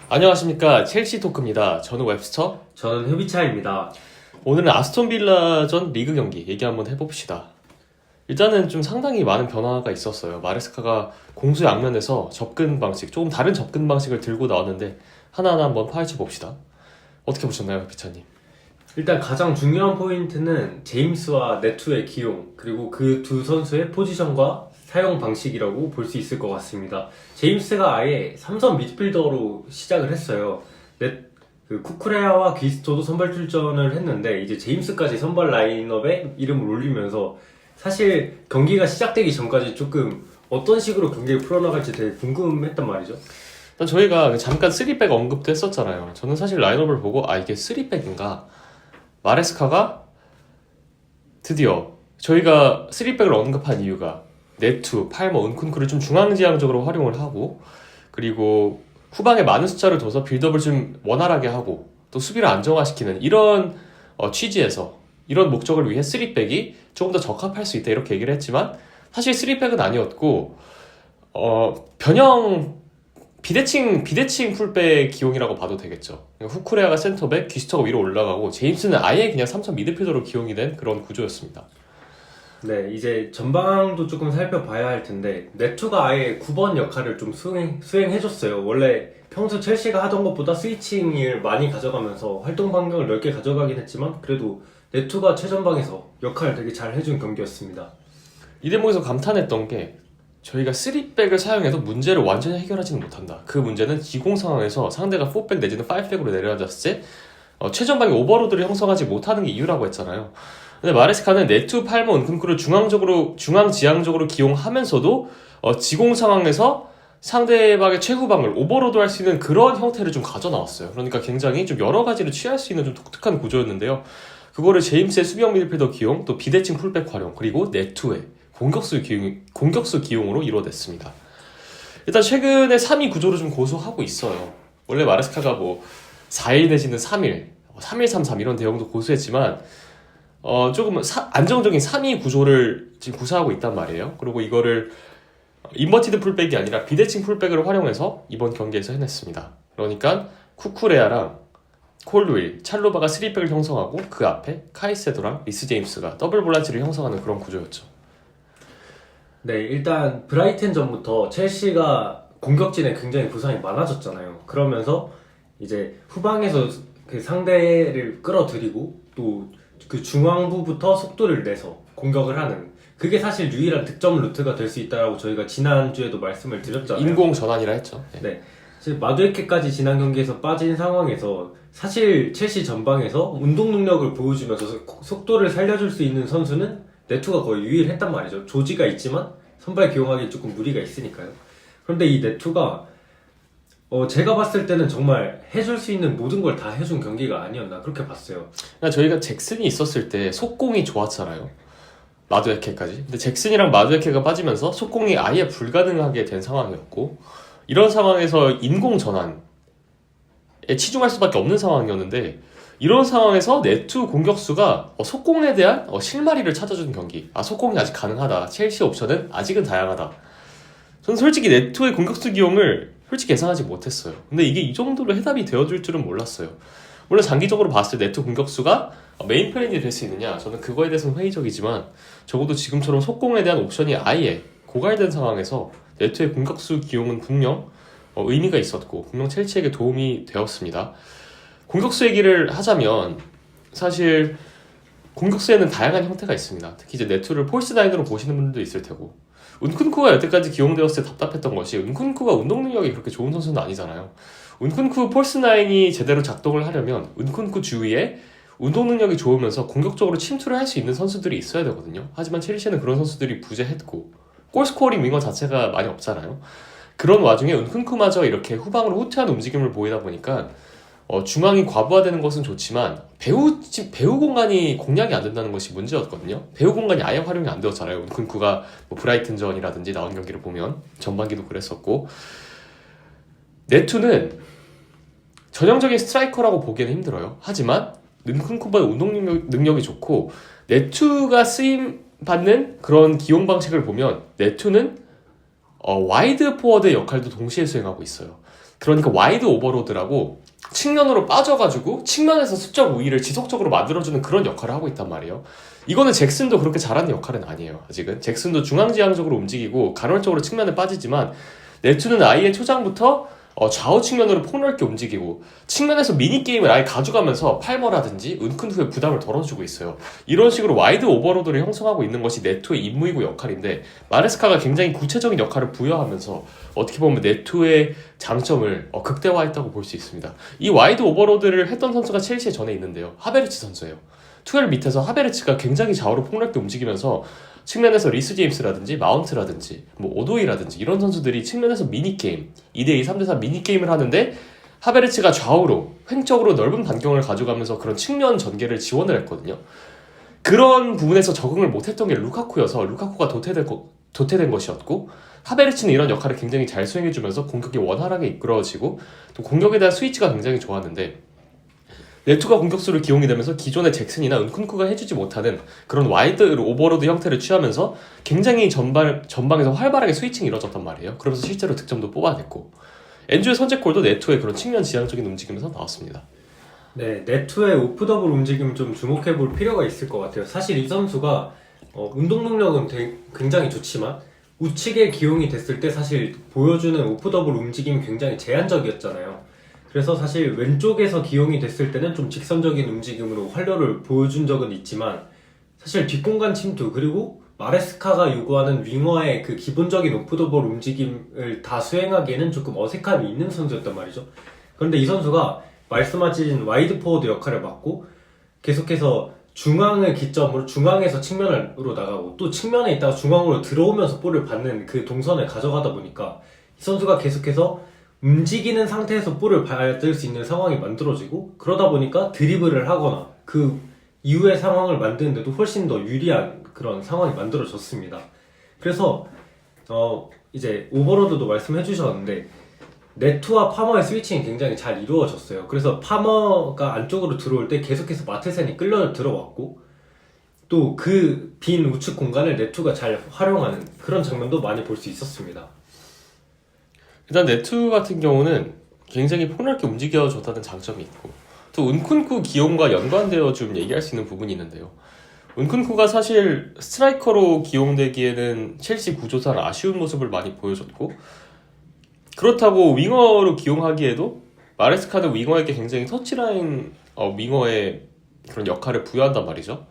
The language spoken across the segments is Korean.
안녕하십니까. 첼시 토크입니다. 저는 웹스터. 저는 휴비차입니다. 오늘은 아스톤 빌라전 리그 경기 얘기 한번 해봅시다. 일단은 좀 상당히 많은 변화가 있었어요. 마레스카가 공수 양면에서 접근 방식, 조금 다른 접근 방식을 들고 나왔는데 하나하나 한번 파헤쳐 봅시다. 어떻게 보셨나요, 비차님? 일단 가장 중요한 포인트는 제임스와 네투의 기용, 그리고 그 두 선수의 포지션과 사용 방식이라고 볼 수 있을 것 같습니다. 제임스가 아예 3선 미드필더로 시작을 했어요. 쿠쿠레아와 귀스토도 선발 출전을 했는데 이제 제임스까지 선발 라인업에 이름을 올리면서 사실 경기가 시작되기 전까지 조금 어떤 식으로 경기를 풀어나갈지 되게 궁금했단 말이죠. 일단 저희가 잠깐 3백 언급도 했었잖아요. 저는 사실 라인업을 보고 이게 3백인가? 마레스카가 드디어 저희가 3백을 언급한 이유가 네투, 팔머, 은쿤쿠를 좀 중앙지향적으로 활용을 하고, 그리고 후방에 많은 숫자를 둬서 빌드업을 좀 원활하게 하고 또 수비를 안정화시키는 이런 취지에서, 이런 목적을 위해 3백이 조금 더 적합할 수 있다 이렇게 얘기를 했지만, 사실 3백은 아니었고 변형 비대칭 풀백 기용이라고 봐도 되겠죠. 후쿠레아가 센터백, 귀스터가 위로 올라가고 제임스는 아예 그냥 3선 미드필더로 기용이 된 그런 구조였습니다. 네, 이제 전방도 조금 살펴봐야 할 텐데 네투가 아예 9번 역할을 좀 수행해줬어요. 원래 평소 첼시가 하던 것보다 스위칭을 많이 가져가면서 활동 반경을 넓게 가져가긴 했지만 그래도 네투가 최전방에서 역할을 되게 잘 해준 경기였습니다. 이 대목에서 감탄했던 게, 저희가 3백을 사용해도 문제를 완전히 해결하지는 못한다. 그 문제는 기공 상황에서 상대가 4백 내지는 5백으로 내려앉았을 때 최전방에 오버로드를 형성하지 못하는 게 이유라고 했잖아요. 근데 마레스카는 네투, 팔머, 은쿤쿠를 중앙지향적으로 기용하면서도 지공 상황에서 상대방의 최후방을 오버로드 할 수 있는 그런 형태를 좀 가져 나왔어요. 그러니까 굉장히 좀 여러 가지를 취할 수 있는 좀 독특한 구조였는데요. 그거를 제임스의 수비형 미드필더 기용, 또 비대칭 풀백 활용, 그리고 네투의 공격수 기용으로 이루어냈습니다. 일단 최근에 3위 구조를 좀 고수하고 있어요. 원래 마레스카가 4일 내지는 3일, 3-1-3-3 이런 대형도 고수했지만 조금 안정적인 3위 구조를 지금 구사하고 있단 말이에요. 그리고 이거를 인버티드 풀백이 아니라 비대칭 풀백을 활용해서 이번 경기에서 해냈습니다. 그러니까 쿠쿠레아랑 콜루일, 찰로바가 3백을 형성하고 그 앞에 카이세도랑 리스 제임스가 더블 볼란치를 형성하는 그런 구조였죠. 네, 일단 브라이튼전부터 첼시가 공격진에 굉장히 부상이 많아졌잖아요. 그러면서 이제 후방에서 그 상대를 끌어들이고 또 그 중앙부부터 속도를 내서 공격을 하는, 그게 사실 유일한 득점 루트가 될 수 있다라고 저희가 지난주에도 말씀을 드렸잖아요. 인공 전환이라 했죠. 네. 마두에케까지 지난 경기에서 빠진 상황에서 사실 첼시 전방에서 운동 능력을 보여주면서 속도를 살려줄 수 있는 선수는 네투가 거의 유일했단 말이죠. 조지가 있지만 선발 기용하기 조금 무리가 있으니까요. 그런데 이 네투가 제가 봤을 때는 정말 해줄 수 있는 모든 걸 다 해준 경기가 아니었나 그렇게 봤어요. 그러니까 저희가 잭슨이 있었을 때 속공이 좋았잖아요. 마두에케까지. 근데 잭슨이랑 마두에케가 빠지면서 속공이 아예 불가능하게 된 상황이었고, 이런 상황에서 인공 전환에 치중할 수밖에 없는 상황이었는데, 이런 상황에서 네투 공격수가 속공에 대한 실마리를 찾아주는 경기. 속공이 아직 가능하다. 첼시 옵션은 아직은 다양하다. 저는 솔직히 네투의 공격수 기용을 솔직히 예상하지 못했어요. 근데 이게 이 정도로 해답이 되어줄 줄은 몰랐어요. 물론 장기적으로 봤을 때 네투 공격수가 메인 플랜이 될 수 있느냐, 저는 그거에 대해서는 회의적이지만 적어도 지금처럼 속공에 대한 옵션이 아예 고갈된 상황에서 네투의 공격수 기용은 분명 의미가 있었고 분명 첼시에게 도움이 되었습니다. 공격수 얘기를 하자면 사실 공격수에는 다양한 형태가 있습니다. 특히 이제 네투를 폴스9으로 보시는 분들도 있을 테고, 은쿤쿠가 여태까지 기용되었을 때 답답했던 것이, 은쿤쿠가 운동 능력이 그렇게 좋은 선수는 아니잖아요. 은쿤쿠 폴스9이 제대로 작동을 하려면 은쿤쿠 주위에 운동 능력이 좋으면서 공격적으로 침투를 할 수 있는 선수들이 있어야 되거든요. 하지만 첼시는 그런 선수들이 부재했고 골스코어링 윙어 자체가 많이 없잖아요. 그런 와중에 은쿤쿠마저 이렇게 후방으로 후퇴하는 움직임을 보이다 보니까 중앙이 과부하되는 것은 좋지만 배우 공간이 공략이 안 된다는 것이 문제였거든요. 배우 공간이 아예 활용이 안 되었잖아요. 은쿤쿠가 브라이튼전이라든지 나온 경기를 보면 전반기도 그랬었고, 네투는 전형적인 스트라이커라고 보기에는 힘들어요. 하지만 은쿤쿠보다 운동 능력이 좋고, 네투가 쓰임받는 그런 기용 방식을 보면 네투는 와이드 포워드의 역할도 동시에 수행하고 있어요. 그러니까 와이드 오버로드라고 측면으로 빠져가지고 측면에서 수적 우위를 지속적으로 만들어주는 그런 역할을 하고 있단 말이에요. 이거는 잭슨도 그렇게 잘하는 역할은 아니에요. 아직은 잭슨도 중앙지향적으로 움직이고 간헐적으로 측면에 빠지지만 네투는 아예 초장부터 좌우 측면으로 폭넓게 움직이고 측면에서 미니게임을 아예 가져가면서 팔머라든지 은큰후에 부담을 덜어주고 있어요. 이런 식으로 와이드 오버로드를 형성하고 있는 것이 네투의 임무이고 역할인데 마레스카가 굉장히 구체적인 역할을 부여하면서 어떻게 보면 네투의 장점을 극대화했다고 볼 수 있습니다. 이 와이드 오버로드를 했던 선수가 첼시에 전에 있는데요. 하베르츠 선수예요. 투엘 밑에서 하베르츠가 굉장히 좌우로 폭넓게 움직이면서 측면에서 리스 제임스라든지 마운트라든지 오도이라든지 이런 선수들이 측면에서 미니게임 2대2, 3대3 미니게임을 하는데 하베르츠가 좌우로 횡적으로 넓은 반경을 가져가면서 그런 측면 전개를 지원을 했거든요. 그런 부분에서 적응을 못했던 게 루카쿠여서 루카쿠가 도태된 것이었고 하베르츠는 이런 역할을 굉장히 잘 수행해주면서 공격이 원활하게 이끌어지고 또 공격에 대한 스위치가 굉장히 좋았는데 네투가 공격수를 기용이 되면서 기존의 잭슨이나 은쿤쿠가 해주지 못하는 그런 와이드 오버로드 형태를 취하면서 굉장히 전방에서 활발하게 스위칭이 이루어졌단 말이에요. 그러면서 실제로 득점도 뽑아냈고 엔주의 선제골도 네투의 그런 측면 지향적인 움직임에서 나왔습니다. 네, 네투의 오프 더블 움직임 좀 주목해 볼 필요가 있을 것 같아요. 사실 이 선수가 운동 능력은 굉장히 좋지만 우측에 기용이 됐을 때 사실 보여주는 오프 더블 움직임이 굉장히 제한적이었잖아요. 그래서 사실 왼쪽에서 기용이 됐을 때는 좀 직선적인 움직임으로 활로를 보여준 적은 있지만 사실 뒷공간 침투 그리고 마레스카가 요구하는 윙어의 그 기본적인 오프더볼 움직임을 다 수행하기에는 조금 어색함이 있는 선수였단 말이죠. 그런데 이 선수가 말씀하신 와이드 포워드 역할을 맡고 계속해서 중앙을 기점으로 중앙에서 측면으로 나가고 또 측면에 있다가 중앙으로 들어오면서 볼을 받는 그 동선을 가져가다 보니까 이 선수가 계속해서 움직이는 상태에서 볼을 받을 수 있는 상황이 만들어지고 그러다 보니까 드리블을 하거나 그 이후의 상황을 만드는데도 훨씬 더 유리한 그런 상황이 만들어졌습니다. 그래서 이제 오버로드도 말씀해 주셨는데 네투와 파머의 스위칭이 굉장히 잘 이루어졌어요. 그래서 파머가 안쪽으로 들어올 때 계속해서 마테센이 끌려 들어왔고 또 그 빈 우측 공간을 네투가 잘 활용하는 그런 장면도 많이 볼 수 있었습니다. 일단 네투 같은 경우는 굉장히 폭넓게 움직여줬다는 장점이 있고 또 은쿤쿠 기용과 연관되어 좀 얘기할 수 있는 부분이 있는데요. 은쿤쿠가 사실 스트라이커로 기용되기에는 첼시 구조상 아쉬운 모습을 많이 보여줬고 그렇다고 윙어로 기용하기에도 마레스카는 윙어에게 굉장히 터치라인 윙어의 그런 역할을 부여한단 말이죠.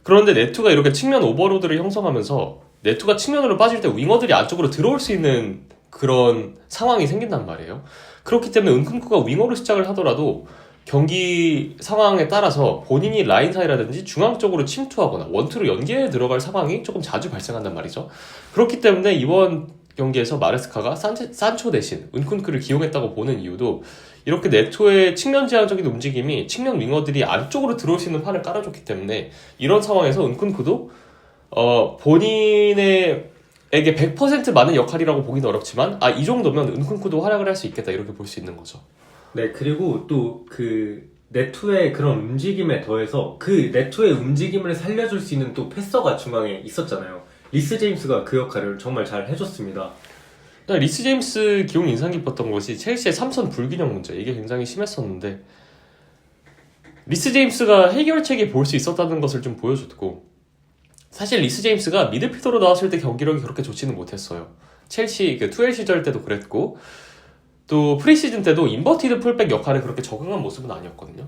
그런데 네투가 이렇게 측면 오버로드를 형성하면서 네투가 측면으로 빠질 때 윙어들이 안쪽으로 들어올 수 있는 그런 상황이 생긴단 말이에요. 그렇기 때문에 은쿤쿠가 윙어로 시작을 하더라도 경기 상황에 따라서 본인이 라인 사이라든지 중앙 쪽으로 침투하거나 원투로 연계에 들어갈 상황이 조금 자주 발생한단 말이죠. 그렇기 때문에 이번 경기에서 마레스카가 산초 대신 은쿤쿠를 기용했다고 보는 이유도 이렇게 네토의 측면 지향적인 움직임이 측면 윙어들이 안쪽으로 들어올 수 있는 판을 깔아줬기 때문에 이런 상황에서 은쿤쿠도 본인에게 100% 맞는 역할이라고 보기는 어렵지만 이 정도면 은쿤쿠도 활약을 할 수 있겠다 이렇게 볼 수 있는 거죠. 네, 그리고 또 그 네투의 그런 움직임에 더해서 그 네투의 움직임을 살려줄 수 있는 또 패서가 중앙에 있었잖아요. 리스 제임스가 그 역할을 정말 잘 해줬습니다. 리스 제임스 기용 인상 깊었던 것이 첼시의 3선 불균형 문제, 이게 굉장히 심했었는데 리스 제임스가 해결책이 볼 수 있었다는 것을 좀 보여줬고 사실 리스 제임스가 미드필더로 나왔을 때 경기력이 그렇게 좋지는 못했어요. 첼시 투엘 시절 때도 그랬고 또 프리시즌 때도 인버티드 풀백 역할에 그렇게 적응한 모습은 아니었거든요.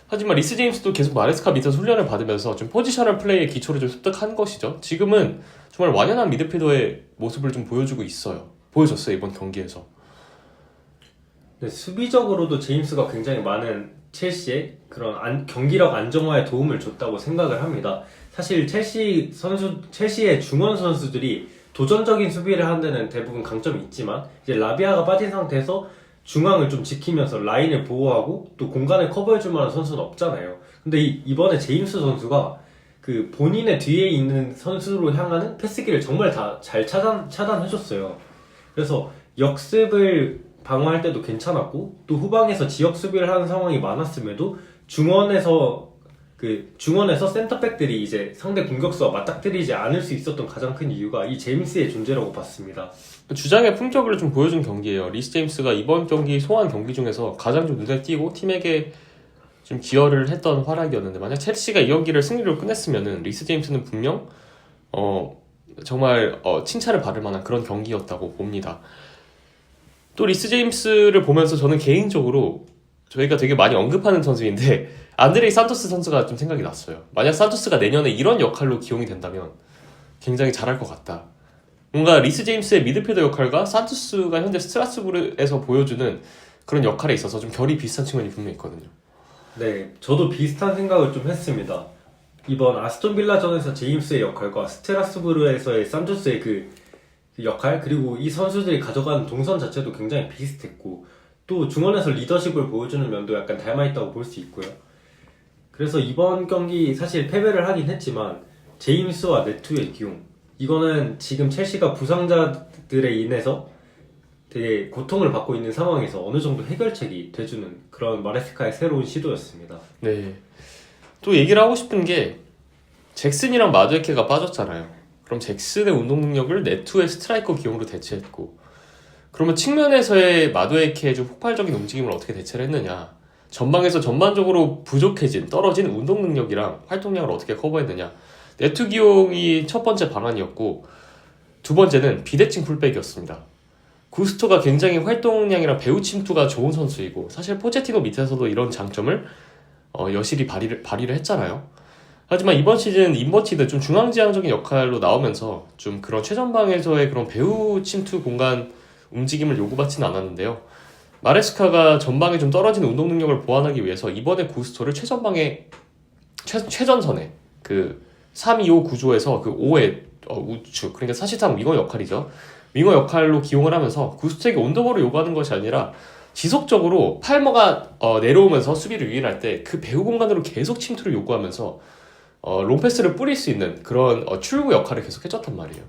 하지만 리스 제임스도 계속 마레스카 밑에서 훈련을 받으면서 좀 포지셔널 플레이의 기초를 좀 습득한 것이죠. 지금은 정말 완연한 미드필더의 모습을 좀 보여줬어요 이번 경기에서. 네, 수비적으로도 제임스가 굉장히 많은 첼시의 그런 경기력 안정화에 도움을 줬다고 생각을 합니다. 사실 첼시의 중원 선수들이 도전적인 수비를 하는 데는 대부분 강점이 있지만 이제 라비아가 빠진 상태에서 중앙을 좀 지키면서 라인을 보호하고 또 공간을 커버해줄 만한 선수는 없잖아요. 근데 이번에 제임스 선수가 그 본인의 뒤에 있는 선수로 향하는 패스기를 정말 다 잘 차단해줬어요. 그래서 역습을 방어할 때도 괜찮았고 또 후방에서 지역 수비를 하는 상황이 많았음에도 중원에서 그 중원에서 센터백들이 이제 상대 공격수와 맞닥뜨리지 않을 수 있었던 가장 큰 이유가 이 제임스의 존재라고 봤습니다. 주장의 품격을 좀 보여준 경기예요. 리스 제임스가 이번 경기 소환 경기 중에서 가장 좀 눈에 띄고 팀에게 좀 기여를 했던 활약이었는데, 만약 첼시가 이 경기를 승리로 끝냈으면은 리스 제임스는 분명 정말 칭찬을 받을 만한 그런 경기였다고 봅니다. 또 리스 제임스를 보면서 저는 개인적으로 저희가 되게 많이 언급하는 선수인데 안드레이 산토스 선수가 좀 생각이 났어요. 만약 산토스가 내년에 이런 역할로 기용이 된다면 굉장히 잘할 것 같다. 뭔가 리스 제임스의 미드필더 역할과 산토스가 현재 스트라스부르에서 보여주는 그런 역할에 있어서 좀 결이 비슷한 측면이 분명히 있거든요. 네, 저도 비슷한 생각을 좀 했습니다. 이번 아스톤 빌라전에서 제임스의 역할과 스트라스부르에서의 산토스의 그 역할, 그리고 이 선수들이 가져가는 동선 자체도 굉장히 비슷했고, 또 중원에서 리더십을 보여주는 면도 약간 닮아있다고 볼 수 있고요. 그래서 이번 경기 사실 패배를 하긴 했지만 제임스와 네투의 기용, 이거는 지금 첼시가 부상자들에 인해서 되게 고통을 받고 있는 상황에서 어느 정도 해결책이 돼주는 그런 마레스카의 새로운 시도였습니다. 네. 또 얘기를 하고 싶은 게 잭슨이랑 마두에케가 빠졌잖아요. 그럼 잭슨의 운동 능력을 네투의 스트라이커 기용으로 대체했고, 그러면 측면에서의 마두에케의 좀 폭발적인 움직임을 어떻게 대체를 했느냐, 전방에서 전반적으로 부족해진 떨어진 운동 능력이랑 활동량을 어떻게 커버했느냐. 네투 기용이 첫 번째 방안이었고, 두 번째는 비대칭 풀백이었습니다. 구스토가 굉장히 활동량이랑 배후 침투가 좋은 선수이고, 사실 포체티노 밑에서도 이런 장점을 여실히 발휘를 했잖아요. 하지만 이번 시즌 인버티드 좀 중앙지향적인 역할로 나오면서 좀 그런 최전방에서의 그런 배후 침투 공간 움직임을 요구받지는 않았는데요. 마레스카가 전방에 좀 떨어진 운동 능력을 보완하기 위해서 이번에 구스토를 최전방에 최전선에 그 3-2-5 구조에서 그 5의 우측, 그러니까 사실상 윙어 역할이죠. 윙어 역할로 기용을 하면서 구스토에게 온더볼을 요구하는 것이 아니라 지속적으로 팔머가 내려오면서 수비를 유인할 때 그 배후 공간으로 계속 침투를 요구하면서 롱패스를 뿌릴 수 있는 그런 출구 역할을 계속 해줬단 말이에요.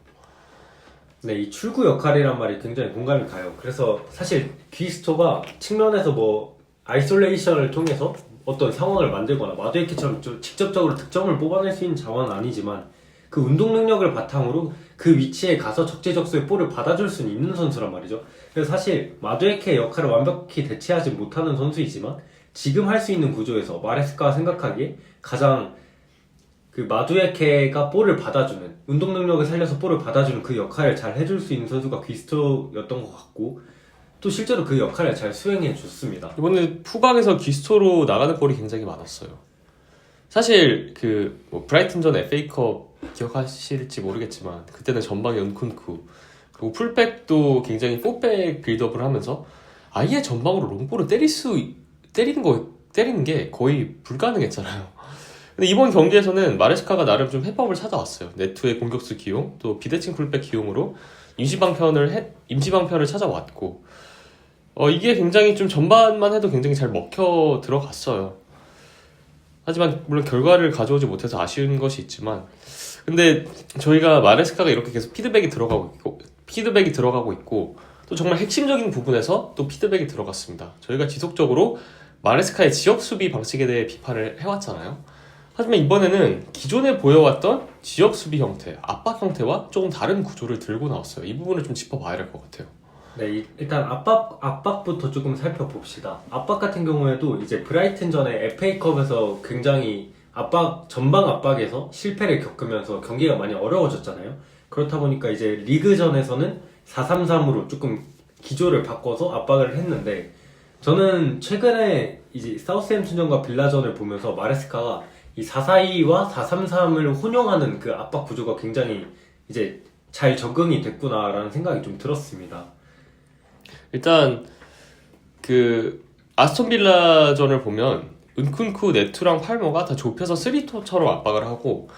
네, 이 출구 역할이란 말이 굉장히 공감이 가요. 그래서 사실 귀스토가 측면에서 뭐 아이솔레이션을 통해서 어떤 상황을 만들거나 마두에케처럼 좀 직접적으로 득점을 뽑아낼 수 있는 자원은 아니지만 그 운동 능력을 바탕으로 그 위치에 가서 적재적소에 볼을 받아줄 수는 있는 선수란 말이죠. 그래서 사실 마두에케의 역할을 완벽히 대체하지 못하는 선수이지만 지금 할 수 있는 구조에서 마레스카가 생각하기에 가장 그 마두에케가 볼을 받아주는, 운동 능력을 살려서 볼을 받아주는 그 역할을 잘 해줄 수 있는 선수가 귀스토였던 것 같고, 또 실제로 그 역할을 잘 수행해 줬습니다. 이번에 후방에서 귀스토로 나가는 볼이 굉장히 많았어요. 사실 뭐 브라이튼전 FA컵 기억하실지 모르겠지만 그때는 전방에 은쿤쿠, 그리고 풀백도 굉장히 포백 빌드업을 하면서 아예 전방으로 롱볼을 때리는 게 거의 불가능했잖아요. 근데 이번 경기에서는 마레스카가 나름 좀 해법을 찾아왔어요. 네투의 공격수 기용, 또 비대칭 풀백 기용으로 임시방편을 찾아왔고, 이게 굉장히 좀 전반만 해도 굉장히 잘 먹혀 들어갔어요. 하지만 물론 결과를 가져오지 못해서 아쉬운 것이 있지만, 근데 저희가 마레스카가 이렇게 계속 피드백이 들어가고 있고 또 정말 핵심적인 부분에서 또 피드백이 들어갔습니다. 저희가 지속적으로 마레스카의 지역 수비 방식에 대해 비판을 해왔잖아요. 하지만 이번에는 기존에 보여왔던 지역 수비 형태, 압박 형태와 조금 다른 구조를 들고 나왔어요. 이 부분을 좀 짚어봐야 할 것 같아요. 네, 일단 압박부터 조금 살펴봅시다. 압박 같은 경우에도 이제 브라이튼전에 FA컵에서 굉장히 전방 압박에서 실패를 겪으면서 경기가 많이 어려워졌잖아요. 그렇다 보니까 이제 리그전에서는 4-3-3으로 조금 기조를 바꿔서 압박을 했는데, 저는 최근에 이제 사우스햄튼전과 빌라전을 보면서 마레스카가 이 4-4-2와 4-3-3을 혼용하는 그 압박 구조가 굉장히 이제 잘 적응이 됐구나라는 생각이 좀 들었습니다. 일단 아스톤 빌라전을 보면 은쿤쿠, 네투랑 팔머가 다 좁혀서 3토처럼 압박을 하고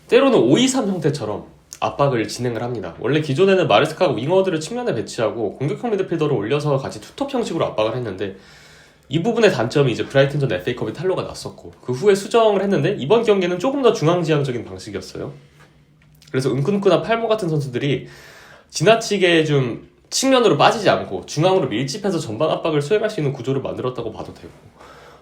때로는 5-2-3 형태처럼 압박을 진행을 합니다. 원래 기존에는 마레스카가 윙어들을 측면에 배치하고 공격형 미드필더를 올려서 같이 투톱 형식으로 압박을 했는데, 이 부분의 단점이 이제 브라이튼전 FA컵에 탈로가 났었고 그 후에 수정을 했는데, 이번 경기는 조금 더 중앙지향적인 방식이었어요. 그래서 은쿤쿠나 팔머 같은 선수들이 지나치게 좀 측면으로 빠지지 않고 중앙으로 밀집해서 전방 압박을 수행할 수 있는 구조를 만들었다고 봐도 되고,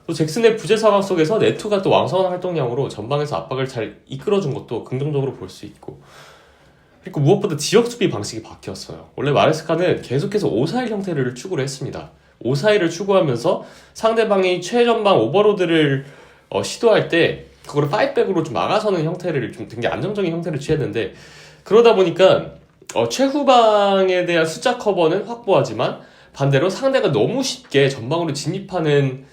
또 잭슨의 부재 상황 속에서 네투가 또 왕성한 활동량으로 전방에서 압박을 잘 이끌어준 것도 긍정적으로 볼 수 있고, 그리고 무엇보다 지역 수비 방식이 바뀌었어요. 원래 마레스카는 계속해서 5-4-1 형태를 추구를 했습니다. 5-4-1을 추구하면서 상대방이 최전방 오버로드를 시도할 때 그거를 5백으로 좀 막아서는 형태를 좀 굉장히 안정적인 형태를 취했는데, 그러다 보니까 최후방에 대한 숫자 커버는 확보하지만 반대로 상대가 너무 쉽게 전방으로 진입하는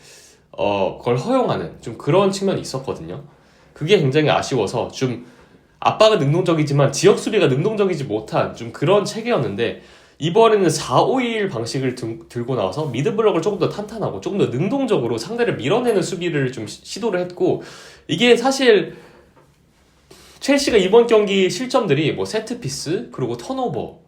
걸 허용하는 좀 그런 측면이 있었거든요. 그게 굉장히 아쉬워서 좀 압박은 능동적이지만 지역 수비가 능동적이지 못한 좀 그런 체계였는데, 이번에는 4-5-1 방식을 들고 나와서 미드블럭을 조금 더 탄탄하고 조금 더 능동적으로 상대를 밀어내는 수비를 좀 시도를 했고, 이게 사실 첼시가 이번 경기 실점들이 뭐 세트피스, 그리고 턴오버,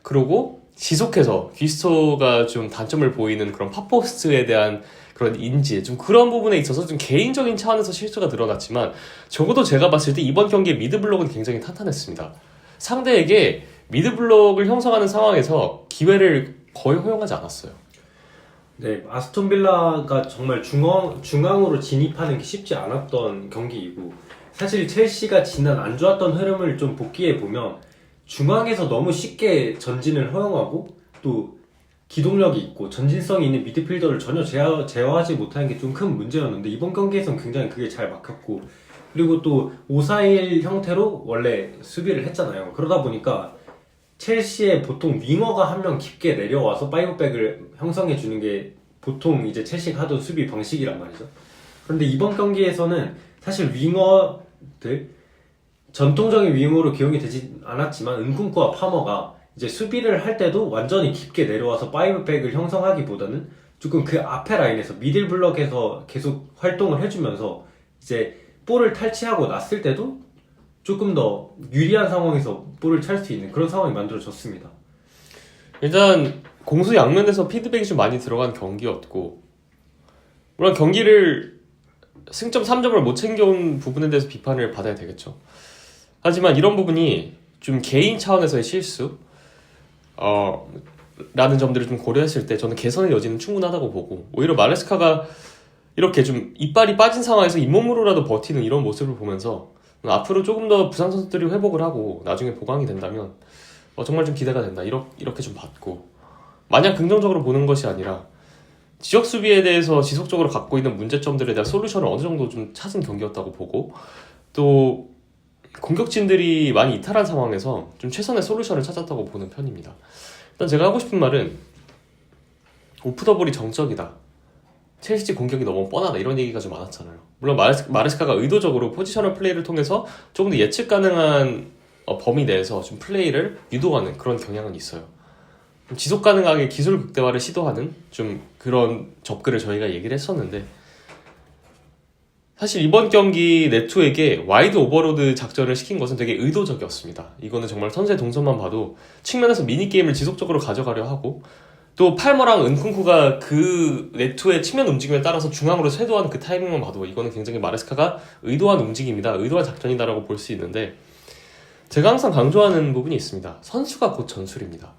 그리고 지속해서 귀스토가 좀 단점을 보이는 그런 팝포스트에 대한 그런 인지, 좀 그런 부분에 있어서 좀 개인적인 차원에서 실수가 드러났지만, 적어도 제가 봤을 때 이번 경기의 미드블록은 굉장히 탄탄했습니다. 상대에게 미드블록을 형성하는 상황에서 기회를 거의 허용하지 않았어요. 네, 아스톤 빌라가 정말 중앙으로 진입하는 게 쉽지 않았던 경기이고, 사실 첼시가 지난 안 좋았던 흐름을 좀 복귀해 보면 중앙에서 너무 쉽게 전진을 허용하고 또 기동력이 있고 전진성이 있는 미드필더를 전혀 제어하지 못하는 게 좀 큰 문제였는데, 이번 경기에서는 굉장히 그게 잘 막혔고, 그리고 또 5-4-1 형태로 원래 수비를 했잖아요. 그러다 보니까 첼시의 보통 윙어가 한 명 깊게 내려와서 5백을 형성해 주는 게 보통 이제 첼시가 하던 수비 방식이란 말이죠. 그런데 이번 경기에서는 사실 윙어들, 전통적인 윙어로 기용이 되지 않았지만 은쿤쿠와 파머가 이제 수비를 할 때도 완전히 깊게 내려와서 5백을 형성하기보다는 조금 그 앞에 라인에서 미들블럭에서 계속 활동을 해주면서 이제 볼을 탈취하고 났을 때도 조금 더 유리한 상황에서 볼을 찰 수 있는 그런 상황이 만들어졌습니다. 일단 공수 양면에서 피드백이 좀 많이 들어간 경기였고, 물론 경기를 승점 3점을 못 챙겨온 부분에 대해서 비판을 받아야 되겠죠. 하지만 이런 부분이 좀 개인 차원에서의 실수 라는 점들을 좀 고려했을 때 저는 개선의 여지는 충분하다고 보고, 오히려 마레스카가 이렇게 좀 이빨이 빠진 상황에서 잇몸으로라도 버티는 이런 모습을 보면서 앞으로 조금 더 부상 선수들이 회복을 하고 나중에 보강이 된다면 정말 좀 기대가 된다, 이렇게 좀 봤고, 마냥 긍정적으로 보는 것이 아니라 지역 수비에 대해서 지속적으로 갖고 있는 문제점들에 대한 솔루션을 어느 정도 좀 찾은 경기였다고 보고, 또 공격진들이 많이 이탈한 상황에서 좀 최선의 솔루션을 찾았다고 보는 편입니다. 일단 제가 하고 싶은 말은 오프더볼이 정적이다, 첼시 공격이 너무 뻔하다, 이런 얘기가 좀 많았잖아요. 물론 마레스카가 의도적으로 포지셔널 플레이를 통해서 조금 더 예측 가능한 범위 내에서 좀 플레이를 유도하는 그런 경향은 있어요. 좀 지속 가능하게 기술 극대화를 시도하는 좀 그런 접근을 저희가 얘기를 했었는데, 사실 이번 경기 네투에게 와이드 오버로드 작전을 시킨 것은 되게 의도적이었습니다. 이거는 정말 선수의 동선만 봐도 측면에서 미니게임을 지속적으로 가져가려 하고, 또 팔머랑 은쿤쿠가 그 네투의 측면 움직임에 따라서 중앙으로 쇄도하는 그 타이밍만 봐도 이거는 굉장히 마레스카가 의도한 움직임이다, 의도한 작전이다라고 볼 수 있는데, 제가 항상 강조하는 부분이 있습니다. 선수가 곧 전술입니다.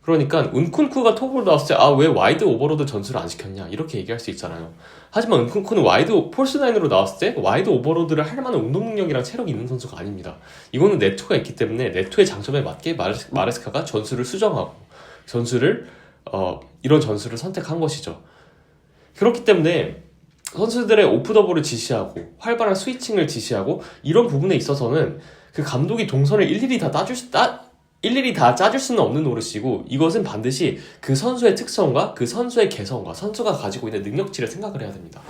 그러니까 은쿤쿠가 톱으로 나왔을 때 왜 와이드 오버로드 전술을 안 시켰냐, 이렇게 얘기할 수 있잖아요. 하지만 은쿤쿠는 와이드 폴스나인으로 나왔을 때 와이드 오버로드를 할 만한 운동 능력이랑 체력이 있는 선수가 아닙니다. 이거는 네투가 있기 때문에 네투의 장점에 맞게 마레스카가 전술을 수정하고 이런 전술을 선택한 것이죠. 그렇기 때문에 선수들의 오프더볼을 지시하고 활발한 스위칭을 지시하고 이런 부분에 있어서는 그 감독이 동선을 일일이 다 짜줄 수는 없는 노릇이고, 이것은 반드시 그 선수의 특성과 그 선수의 개성과 선수가 가지고 있는 능력치를 생각을 해야 됩니다.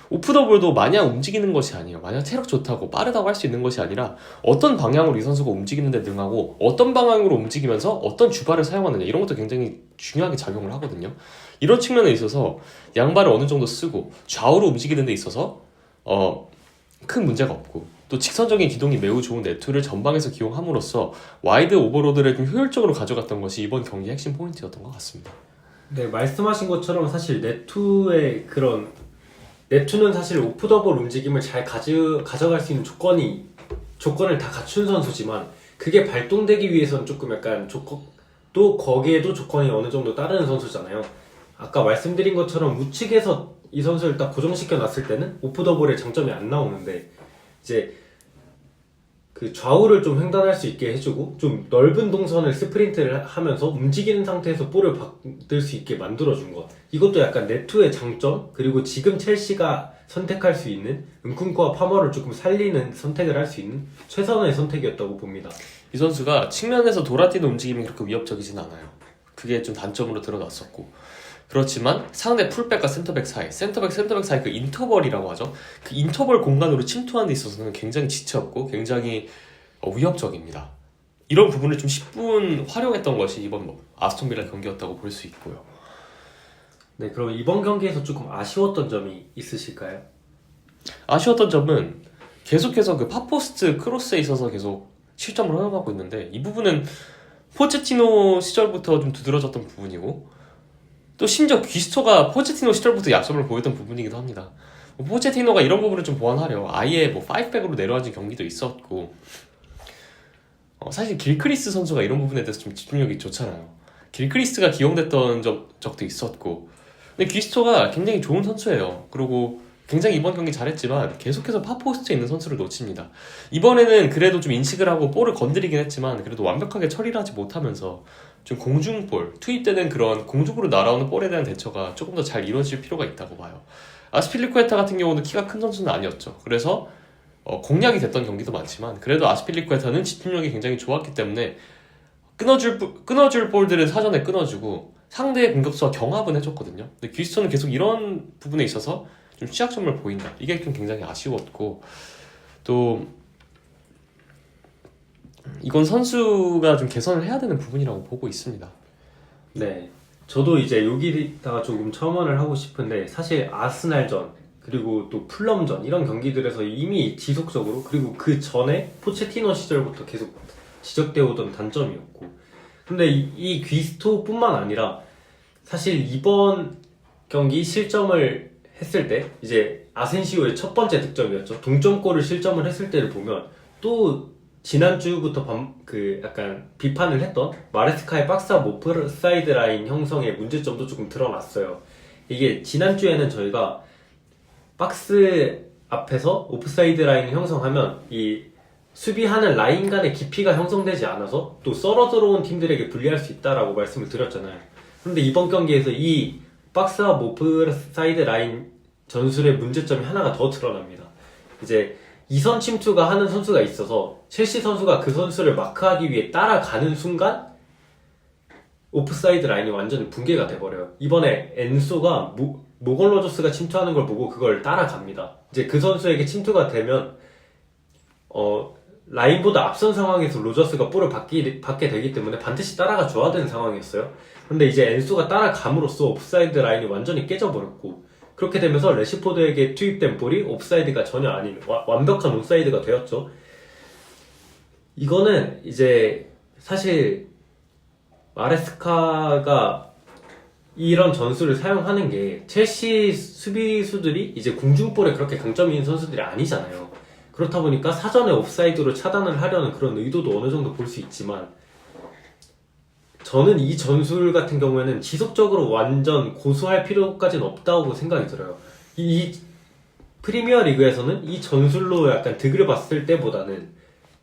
오프더볼도 마냥 움직이는 것이 아니에요. 마냥 체력 좋다고 빠르다고 할 수 있는 것이 아니라 어떤 방향으로 이 선수가 움직이는데 능하고 어떤 방향으로 움직이면서 어떤 주발을 사용하느냐, 이런 것도 굉장히 중요하게 작용을 하거든요. 이런 측면에 있어서 양발을 어느 정도 쓰고 좌우로 움직이는 데 있어서 큰 문제가 없고, 또 직선적인 기동이 매우 좋은 네투를 전방에서 기용함으로써 와이드 오버로드를 좀 효율적으로 가져갔던 것이 이번 경기의 핵심 포인트였던 것 같습니다. 네, 말씀하신 것처럼 사실 네투는 사실 오프더볼 움직임을 잘 가져갈 수 있는 조건을 다 갖춘 선수지만, 그게 발동되기 위해서는 조금 약간 거기에도 조건이 어느 정도 따르는 선수잖아요. 아까 말씀드린 것처럼 우측에서 이 선수를 딱 고정시켜 놨을 때는 오프 더 볼의 장점이 안 나오는데 이제 그 좌우를 좀 횡단할 수 있게 해주고 좀 넓은 동선을 스프린트를 하면서 움직이는 상태에서 볼을 받을 수 있게 만들어준 것. 이것도 약간 네투의 장점, 그리고 지금 첼시가 선택할 수 있는 은쿤쿠와 파머를 조금 살리는 선택을 할 수 있는 최선의 선택이었다고 봅니다. 이 선수가 측면에서 돌아뛰는 움직임이 그렇게 위협적이진 않아요. 그게 좀 단점으로 드러났었고, 그렇지만 상대 풀백과 센터백 사이 그 인터벌이라고 하죠. 그 인터벌 공간으로 침투하는 데 있어서는 굉장히 지쳤고 굉장히 위협적입니다. 이런 부분을 좀 10분 활용했던 것이 이번 아스톤 빌라 경기였다고 볼 수 있고요. 네, 그럼 이번 경기에서 조금 아쉬웠던 점이 있으실까요? 아쉬웠던 점은 계속해서 그 파포스트 크로스에 있어서 계속 실점을 허용하고 있는데, 이 부분은 포체티노 시절부터 좀 두드러졌던 부분이고, 또 심지어 귀스토가 포체티노 시절부터 약점을 보였던 부분이기도 합니다. 포체티노가 이런 부분을 좀 보완하려 아예 5백으로 내려앉은 경기도 있었고, 사실 길크리스 선수가 이런 부분에 대해서 좀 집중력이 좋잖아요. 길크리스가 기용됐던 적도 있었고, 근데 귀스토가 굉장히 좋은 선수예요. 그리고 굉장히 이번 경기 잘했지만 계속해서 파포스트에 있는 선수를 놓칩니다. 이번에는 그래도 좀 인식을 하고 볼을 건드리긴 했지만 그래도 완벽하게 처리를 하지 못하면서 좀 공중볼, 투입되는 그런 공중으로 날아오는 볼에 대한 대처가 조금 더 잘 이루어질 필요가 있다고 봐요. 아스필리쿠에타 같은 경우는 키가 큰 선수는 아니었죠. 그래서 공략이 됐던 경기도 많지만 그래도 아스필리쿠에타는 집중력이 굉장히 좋았기 때문에 끊어줄 볼들을 사전에 끊어주고 상대의 공격수와 경합은 해줬거든요. 근데 귀스토는 계속 이런 부분에 있어서 좀 취약점을 보인다. 이게 좀 굉장히 아쉬웠고, 또 이건 선수가 좀 개선을 해야 되는 부분이라고 보고 있습니다. 네, 저도 이제 여기다가 조금 첨언을 하고 싶은데 사실 아스날전 그리고 또 풀럼전 이런 경기들에서 이미 지속적으로 그리고 그 전에 포체티노 시절부터 계속 지적되어 오던 단점이었고, 근데 이 귀스토뿐만 아니라 사실 이번 경기 실점을 했을 때 이제 아센시오의 첫 번째 득점이었죠. 동점골을 실점을 했을 때를 보면 또 지난주부터 약간 비판을 했던 마레스카의 박스 앞 오프사이드 라인 형성의 문제점도 조금 드러났어요. 이게 지난주에는 저희가 박스 앞에서 오프사이드 라인을 형성하면 이 수비하는 라인 간의 깊이가 형성되지 않아서 또 썰어 들어온 팀들에게 불리할 수 있다라고 말씀을 드렸잖아요. 그런데 이번 경기에서 이 박스 앞 오프사이드 라인 전술의 문제점이 하나가 더 드러납니다. 이제 이선 침투가 하는 선수가 있어서 첼시 선수가 그 선수를 마크하기 위해 따라가는 순간 오프사이드 라인이 완전히 붕괴가 돼버려요. 이번에 엔소가 모건 로저스가 침투하는 걸 보고 그걸 따라갑니다. 이제 그 선수에게 침투가 되면 라인보다 앞선 상황에서 로저스가 볼을 받게 되기 때문에 반드시 따라가 줘야 되는 상황이었어요. 근데 이제 엔소가 따라감으로써 오프사이드 라인이 완전히 깨져버렸고, 그렇게 되면서 레시포드에게 투입된 볼이 옵사이드가 전혀 아닌 완벽한 옵사이드가 되었죠. 이거는 이제 사실 마레스카가 이런 전술을 사용하는 게 첼시 수비수들이 이제 공중볼에 그렇게 강점이 있는 선수들이 아니잖아요. 그렇다 보니까 사전에 옵사이드로 차단을 하려는 그런 의도도 어느 정도 볼 수 있지만, 저는 이 전술 같은 경우에는 지속적으로 완전 고수할 필요까지는 없다고 생각이 들어요. 이 프리미어 리그에서는 이 전술로 약간 득을 봤을 때보다는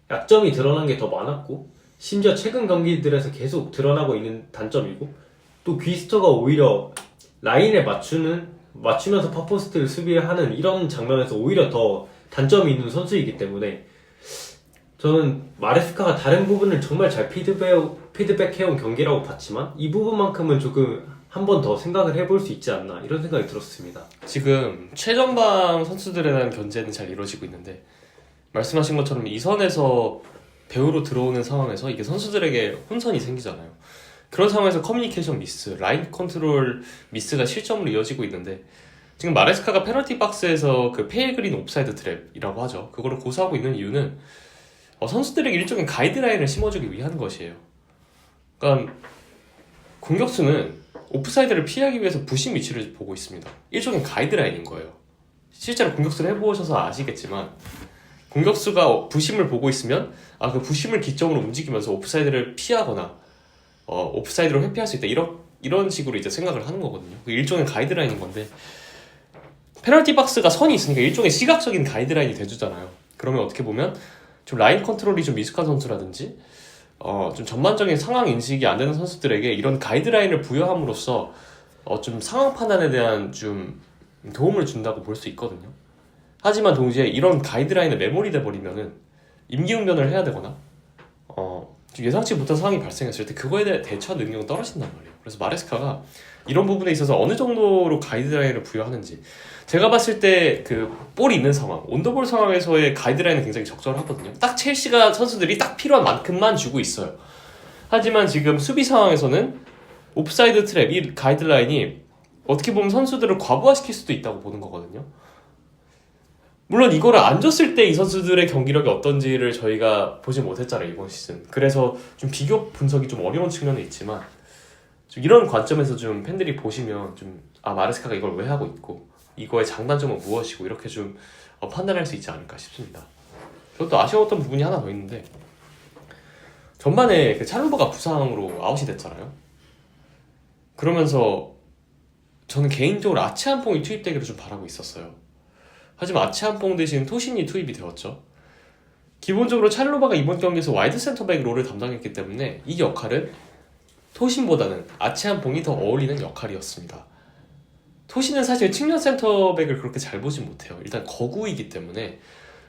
약점이 드러난 게 더 많았고, 심지어 최근 경기들에서 계속 드러나고 있는 단점이고, 또 귀스터가 오히려 라인에 맞추면서 파포스트를 수비하는 이런 장면에서 오히려 더 단점이 있는 선수이기 때문에 저는 마레스카가 다른 부분을 정말 잘 피드백해온 경기라고 봤지만 이 부분만큼은 조금 한 번 더 생각을 해볼 수 있지 않나 이런 생각이 들었습니다. 지금 최전방 선수들에 대한 견제는 잘 이루어지고 있는데, 말씀하신 것처럼 이선에서 배우로 들어오는 상황에서 이게 선수들에게 혼선이 생기잖아요. 그런 상황에서 커뮤니케이션 미스, 라인 컨트롤 미스가 실점으로 이어지고 있는데, 지금 마레스카가 페널티 박스에서 그 페이그린 옵사이드 트랩이라고 하죠. 그거를 고수하고 있는 이유는 선수들에게 일종의 가이드라인을 심어주기 위한 것이에요. 그러니까 공격수는 오프사이드를 피하기 위해서 부심 위치를 보고 있습니다. 일종의 가이드라인인 거예요. 실제로 공격수를 해보셔서 아시겠지만 공격수가 부심을 보고 있으면 그 부심을 기점으로 움직이면서 오프사이드를 피하거나 오프사이드로 회피할 수 있다, 이런 식으로 이제 생각을 하는 거거든요. 일종의 가이드라인인 건데, 페널티 박스가 선이 있으니까 일종의 시각적인 가이드라인이 돼주잖아요. 그러면 어떻게 보면 좀 라인 컨트롤이 좀 미숙한 선수라든지 좀 전반적인 상황 인식이 안 되는 선수들에게 이런 가이드라인을 부여함으로써 좀 상황 판단에 대한 좀 도움을 준다고 볼 수 있거든요. 하지만 동시에 이런 가이드라인에 메모리 돼 버리면은 임기응변을 해야 되거나 좀 예상치 못한 상황이 발생했을 때 그거에 대해 대처 능력은 떨어진단 말이에요. 그래서 마레스카가 이런 부분에 있어서 어느 정도로 가이드라인을 부여하는지, 제가 봤을 때 그 볼이 있는 상황, 온더볼 상황에서의 가이드라인은 굉장히 적절하거든요. 딱 첼시가 선수들이 딱 필요한 만큼만 주고 있어요. 하지만 지금 수비 상황에서는 옵사이드 트랩, 이 가이드라인이 어떻게 보면 선수들을 과부하시킬 수도 있다고 보는 거거든요. 물론 이거를 안 줬을 때 이 선수들의 경기력이 어떤지를 저희가 보지 못했잖아요, 이번 시즌. 그래서 좀 비교 분석이 좀 어려운 측면은 있지만 좀 이런 관점에서 좀 팬들이 보시면 좀 마레스카가 이걸 왜 하고 있고 이거의 장단점은 무엇이고 이렇게 좀 판단할 수 있지 않을까 싶습니다. 그것도 아쉬웠던 부분이 하나 더 있는데, 전반에 그 찰로바가 부상으로 아웃이 됐잖아요. 그러면서 저는 개인적으로 아치안퐁이 투입되기를 좀 바라고 있었어요. 하지만 아치안퐁 대신 토신이 투입이 되었죠. 기본적으로 찰로바가 이번 경기에서 와이드 센터백 롤을 담당했기 때문에 이 역할은 토신보다는 아치안퐁이 더 어울리는 역할이었습니다. 토신은 사실 측면 센터백을 그렇게 잘 보진 못해요. 일단 거구이기 때문에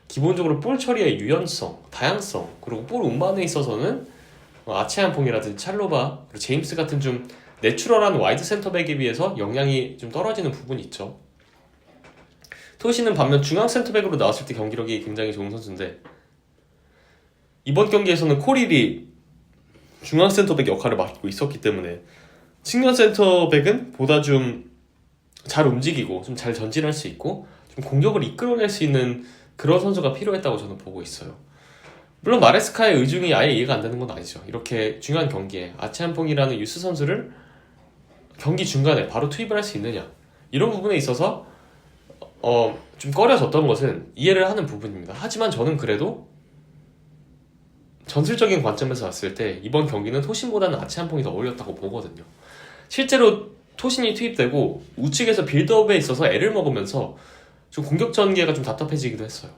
기본적으로 볼 처리의 유연성, 다양성, 그리고 볼 운반에 있어서는 아치안퐁이라든지 찰로바, 그리고 제임스 같은 좀 내추럴한 와이드 센터백에 비해서 역량이 좀 떨어지는 부분이 있죠. 토시는 반면 중앙 센터백으로 나왔을 때 경기력이 굉장히 좋은 선수인데, 이번 경기에서는 코릴이 중앙 센터백 역할을 맡고 있었기 때문에 측면 센터백은 보다 좀 잘 움직이고 좀 잘 전진할 수 있고 좀 공격을 이끌어낼 수 있는 그런 선수가 필요했다고 저는 보고 있어요. 물론 마레스카의 의중이 아예 이해가 안 되는 건 아니죠. 이렇게 중요한 경기에 아치안퐁이라는 유스 선수를 경기 중간에 바로 투입을 할 수 있느냐, 이런 부분에 있어서 좀 꺼려졌던 것은 이해를 하는 부분입니다. 하지만 저는 그래도 전술적인 관점에서 봤을 때 이번 경기는 토신보다는 아치안퐁이 더 어울렸다고 보거든요. 실제로 토신이 투입되고 우측에서 빌드업에 있어서 애를 먹으면서 좀 공격 전개가 좀 답답해지기도 했어요.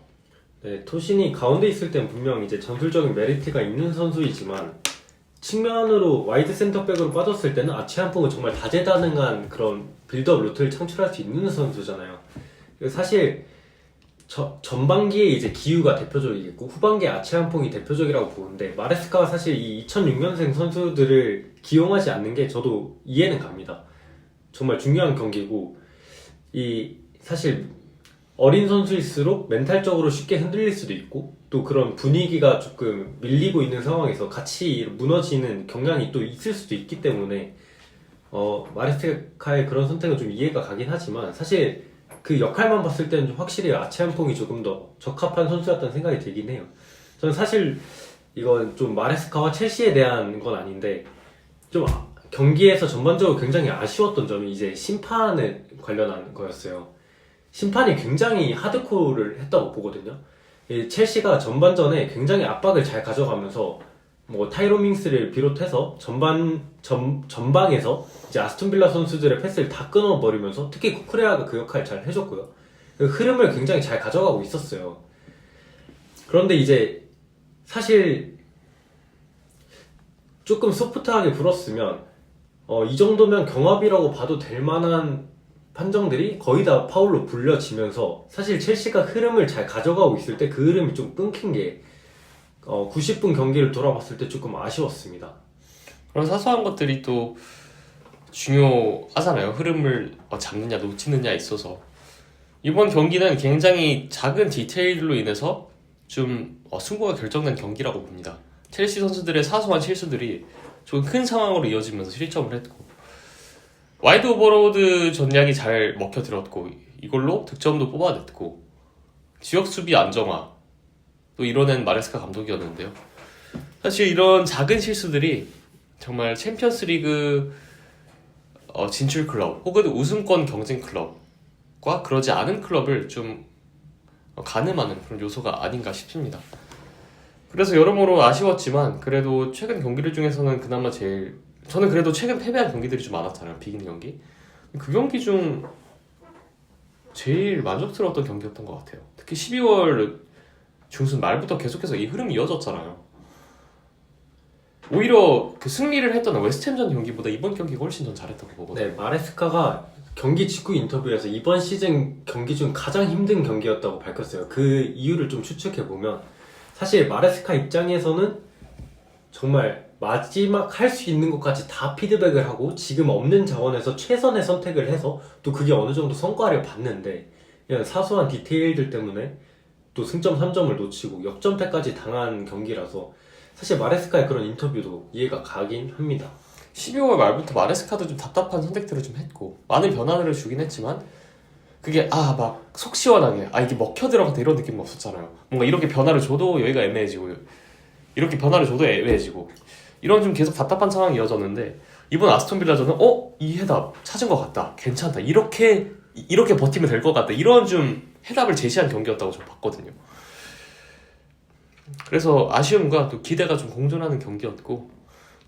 네, 토신이 가운데 있을 땐 분명 이제 전술적인 메리트가 있는 선수이지만 측면으로 와이드 센터백으로 빠졌을 때는 아치안퐁은 정말 다재다능한 그런 빌드업 루트를 창출할 수 있는 선수잖아요. 사실 전반기에 이제 기우가 대표적이겠고 후반기에 아치안퐁이 대표적이라고 보는데, 마레스카가 사실 이 2006년생 선수들을 기용하지 않는 게 저도 이해는 갑니다. 정말 중요한 경기고, 이 사실 어린 선수일수록 멘탈적으로 쉽게 흔들릴 수도 있고 또 그런 분위기가 조금 밀리고 있는 상황에서 같이 무너지는 경향이 또 있을 수도 있기 때문에 마레스카의 그런 선택은 좀 이해가 가긴 하지만, 사실 그 역할만 봤을 때는 확실히 아치안퐁이 조금 더 적합한 선수였다는 생각이 들긴 해요. 저는 사실 이건 좀 마레스카와 첼시에 대한 건 아닌데, 좀 경기에서 전반적으로 굉장히 아쉬웠던 점이 이제 심판에 관련한 거였어요. 심판이 굉장히 하드코어를 했다고 보거든요. 이 첼시가 전반전에 굉장히 압박을 잘 가져가면서 뭐 타이로 밍스를 비롯해서 전방에서 이제 아스톤 빌라 선수들의 패스를 다 끊어버리면서 특히 쿠쿠레아가 그 역할을 잘 해줬고요. 그 흐름을 굉장히 잘 가져가고 있었어요. 그런데 이제 사실 조금 소프트하게 불었으면 이 정도면 경합이라고 봐도 될 만한 판정들이 거의 다 파울로 불려지면서 사실 첼시가 흐름을 잘 가져가고 있을 때 그 흐름이 좀 끊긴 게 90분 경기를 돌아봤을 때 조금 아쉬웠습니다. 그런 사소한 것들이 또 중요하잖아요. 흐름을 잡느냐 놓치느냐에 있어서. 이번 경기는 굉장히 작은 디테일로 인해서 좀 승부가 결정된 경기라고 봅니다. 첼시 선수들의 사소한 실수들이 좀 큰 상황으로 이어지면서 실점을 했고, 와이드 오버로드 전략이 잘 먹혀들었고 이걸로 득점도 뽑아냈고, 지역 수비 안정화 또 이뤄낸 마레스카 감독이었는데요. 사실 이런 작은 실수들이 정말 챔피언스리그 진출 클럽 혹은 우승권 경쟁 클럽과 그러지 않은 클럽을 좀 가늠하는 그런 요소가 아닌가 싶습니다. 그래서 여러모로 아쉬웠지만 그래도 최근 경기들 중에서는 그나마 저는 그래도 최근 패배한 경기들이 좀 많았잖아요. 비기는 경기. 그 경기 중 제일 만족스러웠던 경기였던 것 같아요. 특히 12월 중순 말부터 계속해서 이 흐름이 이어졌잖아요. 오히려 그 승리를 했던 웨스트햄전 경기보다 이번 경기가 훨씬 더 잘했다고 보거든요. 네, 마레스카가 경기 직후 인터뷰에서 이번 시즌 경기 중 가장 힘든 경기였다고 밝혔어요. 그 이유를 좀 추측해보면 사실 마레스카 입장에서는 정말 마지막 할 수 있는 것까지 다 피드백을 하고 지금 없는 자원에서 최선의 선택을 해서 또 그게 어느 정도 성과를 봤는데 이런 사소한 디테일들 때문에 또 승점 3점을 놓치고 역전패까지 당한 경기라서 사실 마레스카의 그런 인터뷰도 이해가 가긴 합니다. 12월 말부터 마레스카도 좀 답답한 선택들을 좀 했고 많은 변화를 주긴 했지만 그게 막 속 시원하게 이게 먹혀 들어갔다 이런 느낌은 없었잖아요. 뭔가 이렇게 변화를 줘도 여기가 애매해지고 이렇게 변화를 줘도 애매해지고 이런 좀 계속 답답한 상황이 이어졌는데 이번 아스톤빌라전은 이 해답 찾은 것 같다, 괜찮다, 이렇게 버티면 될 것 같다, 이런 좀 해답을 제시한 경기였다고 저는 봤거든요. 그래서 아쉬움과 또 기대가 좀 공존하는 경기였고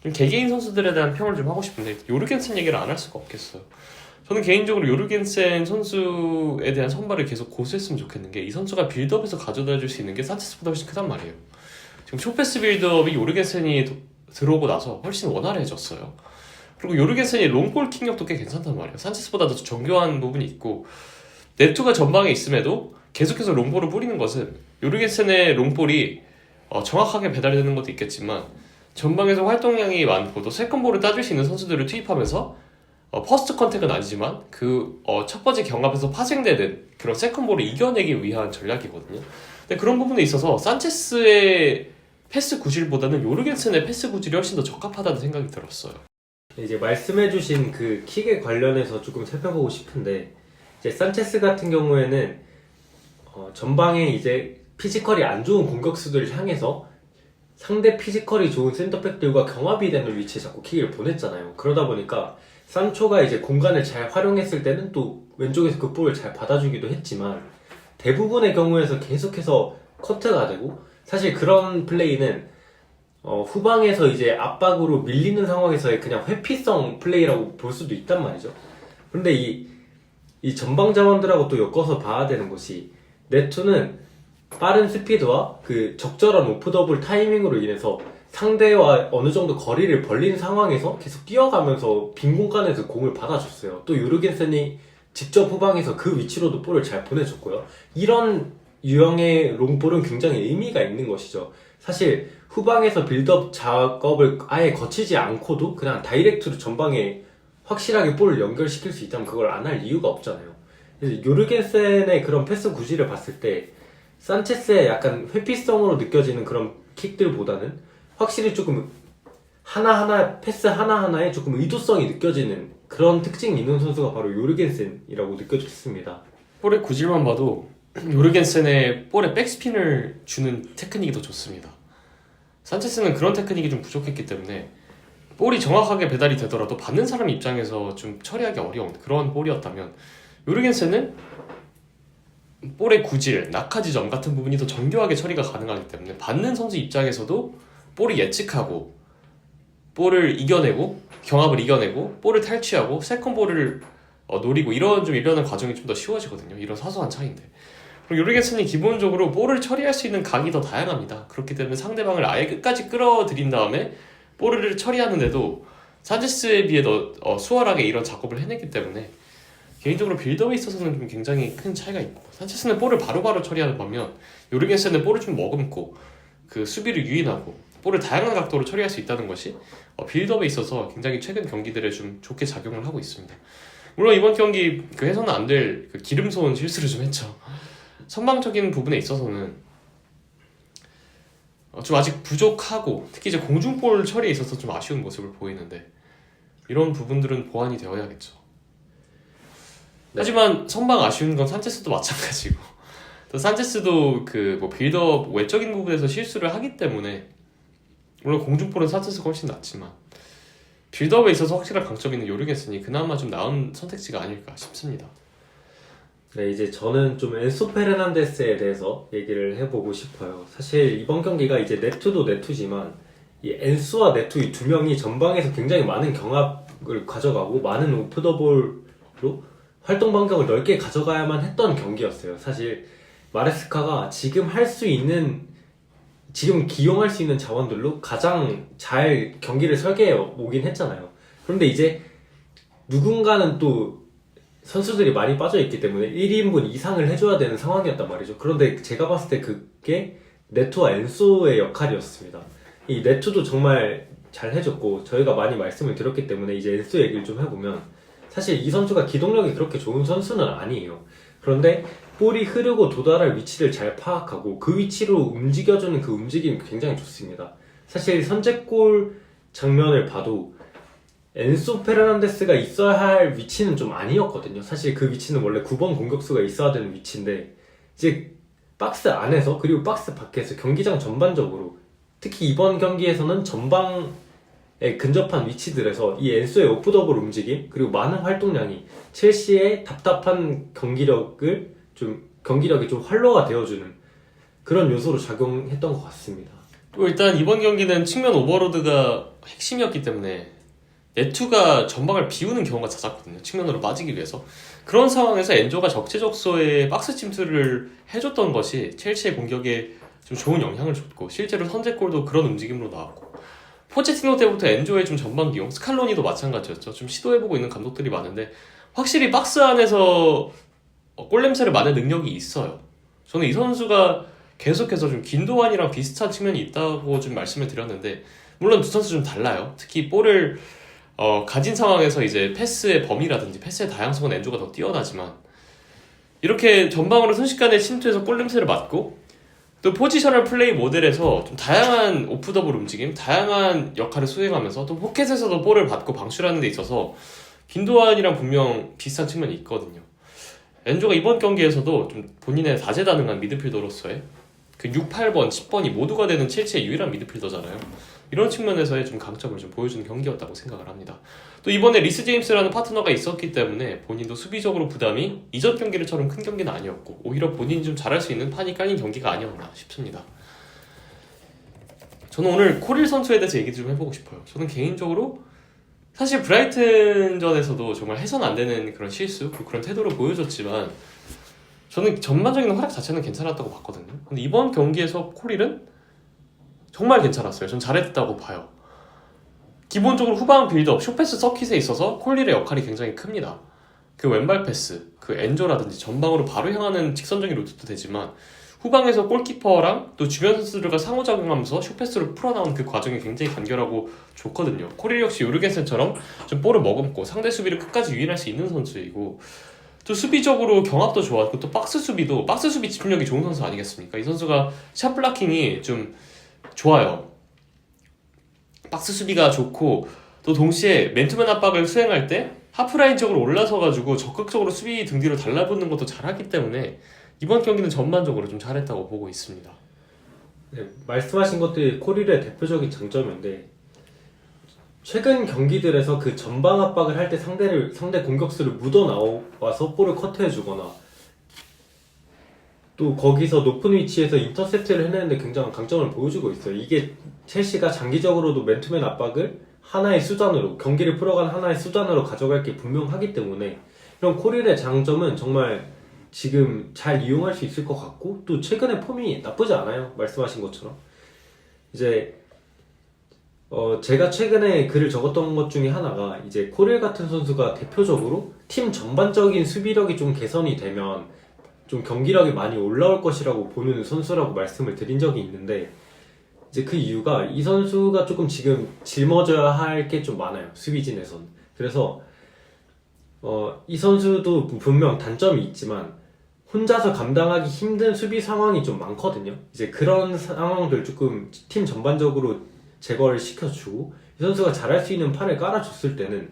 좀 개개인 선수들에 대한 평을 좀 하고 싶은데 요르겐센 얘기를 안 할 수가 없겠어요. 저는 개인적으로 요르겐센 선수에 대한 선발을 계속 고수했으면 좋겠는 게 이 선수가 빌드업에서 가져다 줄 수 있는 게 산체스보다 훨씬 크단 말이에요. 지금 쇼패스 빌드업이 요르겐센이 들어오고 나서 훨씬 원활해졌어요. 그리고 요르겐센이 롱볼 킥력도 꽤 괜찮단 말이에요. 산체스보다도 정교한 부분이 있고 네투가 전방에 있음에도 계속해서 롱볼을 뿌리는 것은 요르겐센의 롱볼이 정확하게 배달되는 것도 있겠지만 전방에서 활동량이 많고 또 세컨볼을 따줄 수 있는 선수들을 투입하면서 퍼스트 컨택은 아니지만 첫 번째 경합에서 파생되는 그런 세컨볼을 이겨내기 위한 전략이거든요. 근데 그런 부분에 있어서 산체스의 패스 구질보다는 요르겐센의 패스 구질이 훨씬 더 적합하다는 생각이 들었어요. 이제 말씀해주신 그 킥에 관련해서 조금 살펴보고 싶은데 이제 산체스 같은 경우에는 전방에 이제 피지컬이 안 좋은 공격수들을 향해서 상대 피지컬이 좋은 센터백들과 경합이 되는 위치에 자꾸 킥을 보냈잖아요. 그러다 보니까 산초가 이제 공간을 잘 활용했을 때는 또 왼쪽에서 그 볼을 잘 받아주기도 했지만 대부분의 경우에서 계속해서 커트가 되고 사실 그런 플레이는 후방에서 이제 압박으로 밀리는 상황에서의 그냥 회피성 플레이라고 볼 수도 있단 말이죠. 그런데 이 전방 자원들하고 또 엮어서 봐야 되는 것이 네투는 빠른 스피드와 그 적절한 오프더블 타이밍으로 인해서 상대와 어느 정도 거리를 벌린 상황에서 계속 뛰어가면서 빈 공간에서 공을 받아줬어요. 또 요르겐센이 직접 후방에서 그 위치로도 볼을 잘 보내줬고요. 이런 유형의 롱볼은 굉장히 의미가 있는 것이죠. 사실 후방에서 빌드업 작업을 아예 거치지 않고도 그냥 다이렉트로 전방에 확실하게 볼을 연결시킬 수 있다면 그걸 안 할 이유가 없잖아요. 그래서 요르겐센의 그런 패스 구질을 봤을 때 산체스의 약간 회피성으로 느껴지는 그런 킥들보다는 확실히 조금 하나하나 패스 하나하나에 조금 의도성이 느껴지는 그런 특징이 있는 선수가 바로 요르겐센이라고 느껴졌습니다. 볼의 구질만 봐도 요르겐센의 볼에 백스핀을 주는 테크닉이 더 좋습니다. 산체스는 그런 테크닉이 좀 부족했기 때문에 볼이 정확하게 배달이 되더라도 받는 사람 입장에서 좀 처리하기 어려운 그런 볼이었다면 요르겐센은 볼의 구질, 낙하 지점 같은 부분이 더 정교하게 처리가 가능하기 때문에 받는 선수 입장에서도 볼을 예측하고 볼을 이겨내고 경합을 이겨내고 볼을 탈취하고 세컨볼을 노리고 이런 좀 이러는 과정이 좀 더 쉬워지거든요. 이런 사소한 차이인데. 그리고 요르겐센이 기본적으로 볼을 처리할 수 있는 각이 더 다양합니다. 그렇기 때문에 상대방을 아예 끝까지 끌어들인 다음에 볼을 처리하는데도 산체스에 비해 더 수월하게 이런 작업을 해냈기 때문에 개인적으로 빌드업에 있어서는 좀 굉장히 큰 차이가 있고 산체스는 볼을 바로바로 처리하는 반면 요르겐센은 볼을 좀 머금고 그 수비를 유인하고 볼을 다양한 각도로 처리할 수 있다는 것이 빌드업에 있어서 굉장히 최근 경기들에 좀 좋게 작용을 하고 있습니다. 물론 이번 경기 해서는 안 될 기름소원 실수를 좀 했죠. 선방적인 부분에 있어서는 좀 아직 부족하고 특히 이제 공중볼 처리에 있어서 좀 아쉬운 모습을 보이는데 이런 부분들은 보완이 되어야겠죠. 네. 하지만 선방 아쉬운 건 산체스도 마찬가지고 또 산체스도 빌드업 외적인 부분에서 실수를 하기 때문에 물론 공중볼은 산체스가 훨씬 낫지만 빌드업에 있어서 확실한 강점이 있는 요르겐센이 그나마 좀 나은 선택지가 아닐까 싶습니다. 네, 이제 저는 좀 엔소 페르난데스에 대해서 얘기를 해보고 싶어요. 사실 이번 경기가 이제 네투도 네투지만 이 엔소와 네투 이 두 명이 전방에서 굉장히 많은 경합을 가져가고 많은 오프더볼로 활동 반경을 넓게 가져가야만 했던 경기였어요. 사실 마레스카가 지금 기용할 수 있는 자원들로 가장 잘 경기를 설계해 오긴 했잖아요. 그런데 이제 누군가는 또 선수들이 많이 빠져있기 때문에 1인분 이상을 해줘야 되는 상황이었단 말이죠. 그런데 제가 봤을 때 그게 네토와 엔소의 역할이었습니다. 이 네토도 정말 잘 해줬고 저희가 많이 말씀을 드렸기 때문에 이제 엔소 얘기를 좀 해보면 사실 이 선수가 기동력이 그렇게 좋은 선수는 아니에요. 그런데 볼이 흐르고 도달할 위치를 잘 파악하고 그 위치로 움직여주는 그 움직임이 굉장히 좋습니다. 사실 선제골 장면을 봐도 엔소 페르난데스가 있어야 할 위치는 좀 아니었거든요. 사실 그 위치는 원래 9번 공격수가 있어야 되는 위치인데 이제 박스 안에서 그리고 박스 밖에서 경기장 전반적으로 특히 이번 경기에서는 전방에 근접한 위치들에서 이 엔소의 오프더블 움직임 그리고 많은 활동량이 첼시의 답답한 경기력이 좀 활로가 되어주는 그런 요소로 작용했던 것 같습니다. 또 일단 이번 경기는 측면 오버로드가 핵심이었기 때문에 네투가 전방을 비우는 경우가 잦았거든요. 측면으로 빠지기 위해서. 그런 상황에서 엔조가 적재적소에 박스 침투를 해줬던 것이 첼시의 공격에 좀 좋은 영향을 줬고 실제로 선제골도 그런 움직임으로 나왔고 포체티노 때부터 엔조의 좀 전방 기용, 스칼로니도 마찬가지였죠. 좀 시도해보고 있는 감독들이 많은데 확실히 박스 안에서 골 냄새를 맡는 능력이 있어요. 저는 이 선수가 계속해서 좀 긴도환이랑 비슷한 측면이 있다고 좀 말씀을 드렸는데 물론 두 선수 좀 달라요. 특히 볼을 가진 상황에서 이제 패스의 범위라든지 패스의 다양성은 엔조가 더 뛰어나지만 이렇게 전방으로 순식간에 침투해서 골 냄새를 맡고 또 포지셔널 플레이 모델에서 좀 다양한 오프더블 움직임, 다양한 역할을 수행하면서 또 포켓에서도 볼을 받고 방출하는 데 있어서 빈도안이랑 분명 비슷한 측면이 있거든요. 엔조가 이번 경기에서도 좀 본인의 다재다능한 미드필더로서의 그 6, 8번, 10번이 모두가 되는 첼시의 유일한 미드필더잖아요. 이런 측면에서의 좀 강점을 좀 보여주는 경기였다고 생각을 합니다. 또 이번에 리스 제임스라는 파트너가 있었기 때문에 본인도 수비적으로 부담이 이전 경기를처럼 큰 경기는 아니었고 오히려 본인이 좀 잘할 수 있는 판이 깔린 경기가 아니었나 싶습니다. 저는 오늘 코릴 선수에 대해서 얘기 좀 해보고 싶어요. 저는 개인적으로 사실 브라이튼전에서도 정말 해서는 안 되는 그런 실수, 그런 태도를 보여줬지만 저는 전반적인 활약 자체는 괜찮았다고 봤거든요. 근데 이번 경기에서 코릴은 정말 괜찮았어요. 전 잘했다고 봐요. 기본적으로 후방 빌드업, 쇼패스 서킷에 있어서 콜릴의 역할이 굉장히 큽니다. 그 왼발 패스, 그 엔조라든지 전방으로 바로 향하는 직선적인 루트도 되지만 후방에서 골키퍼랑 또 주변 선수들과 상호작용하면서 쇼패스로 풀어나오는 그 과정이 굉장히 간결하고 좋거든요. 콜릴 역시 요르겐센처럼 좀 볼을 머금고 상대 수비를 끝까지 유인할 수 있는 선수이고 또 수비적으로 경합도 좋았고 또 박스 수비 집중력이 좋은 선수 아니겠습니까? 이 선수가 샷 블락킹이 좀 좋아요. 박스 수비가 좋고 또 동시에 맨투맨 압박을 수행할 때 하프라인 쪽으로 올라서가지고 적극적으로 수비 등 뒤로 달라붙는 것도 잘하기 때문에 이번 경기는 전반적으로 좀 잘했다고 보고 있습니다. 네, 말씀하신 것들이 코릴의 대표적인 장점인데 최근 경기들에서 그 전방 압박을 할 때 상대 공격수를 묻어 나와서 볼을 커트해주거나 또 거기서 높은 위치에서 인터셉트를 해내는데 굉장한 강점을 보여주고 있어요. 이게 첼시가 장기적으로도 맨투맨 압박을 하나의 수단으로 경기를 풀어가는 하나의 수단으로 가져갈 게 분명하기 때문에 이런 코릴의 장점은 정말 지금 잘 이용할 수 있을 것 같고 또 최근에 폼이 나쁘지 않아요. 말씀하신 것처럼 이제 제가 최근에 글을 적었던 것 중에 하나가 이제 코릴 같은 선수가 대표적으로 팀 전반적인 수비력이 좀 개선이 되면 좀 경기력이 많이 올라올 것이라고 보는 선수라고 말씀을 드린 적이 있는데 이제 그 이유가 이 선수가 조금 지금 짊어져야 할 게 좀 많아요. 수비진에선. 그래서 이 선수도 분명 단점이 있지만 혼자서 감당하기 힘든 수비 상황이 좀 많거든요. 이제 그런 상황들 조금 팀 전반적으로 제거를 시켜주고 이 선수가 잘할 수 있는 판을 깔아줬을 때는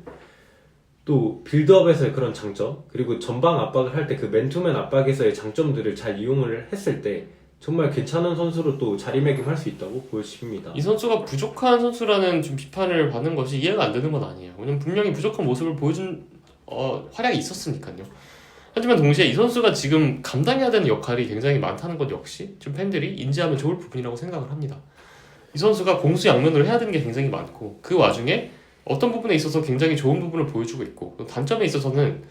또 빌드업에서의 그런 장점 그리고 전방 압박을 할 때 그 맨투맨 압박에서의 장점들을 잘 이용을 했을 때 정말 괜찮은 선수로 또 자리매김할 수 있다고 보여집니다. 이 선수가 부족한 선수라는 좀 비판을 받는 것이 이해가 안 되는 건 아니에요. 왜냐면 분명히 부족한 모습을 보여준 활약이 있었으니까요. 하지만 동시에 이 선수가 지금 감당해야 되는 역할이 굉장히 많다는 것 역시 좀 팬들이 인지하면 좋을 부분이라고 생각을 합니다. 이 선수가 공수양면으로 해야 되는 게 굉장히 많고 그 와중에 어떤 부분에 있어서 굉장히 좋은 부분을 보여주고 있고 단점에 있어서는